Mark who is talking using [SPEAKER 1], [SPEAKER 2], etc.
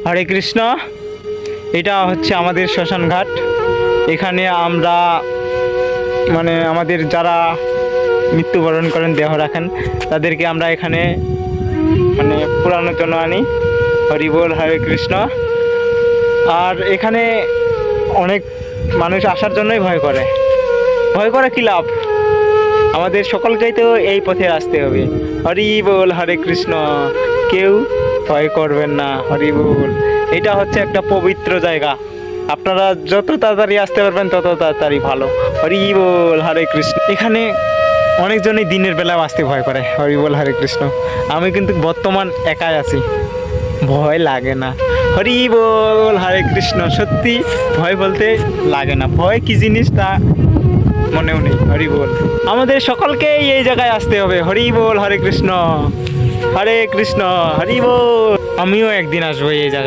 [SPEAKER 1] হরে কৃষ্ণ। এটা হচ্ছে আমাদের শ্মশান ঘাট। এখানে আমরা মানে আমাদের যারা মৃত্যুবরণ করেন, দেহ রাখেন, তাদেরকে আমরা এখানে মানে পুরানোর জন্য আনি। হরি বল, হরে কৃষ্ণ। আর এখানে অনেক মানুষ আসার জন্যই ভয় করে। ভয় করে কি লাভ? আমাদের সকলকেই তো এই পথে আসতে হবে। হরি বল, হরে কৃষ্ণ। কেউ ভয় করবেন না। হরি বল। এটা হচ্ছে একটা পবিত্র জায়গা। আপনারা যত তাড়াতাড়ি আসতে পারবেন তত তাড়াতাড়ি ভালো। হরি বল, হরে কৃষ্ণ। এখানে অনেকজনই দিনের বেলাও আসতে ভয় করে। হরি বল, হরে কৃষ্ণ। আমি কিন্তু বর্তমান একাই আছি, ভয় লাগে না। হরি বল, হরে কৃষ্ণ। সত্যি ভয় বলতে লাগে না। ভয় কি জিনিস তা মনেও নেই। হরি বল। আমাদের সকলকেই এই জায়গায় আসতে হবে। হরি বল, হরে কৃষ্ণ। হরে কৃষ্ণ। হরি বল। আমিও একদিন আসবো এই জায়গায়।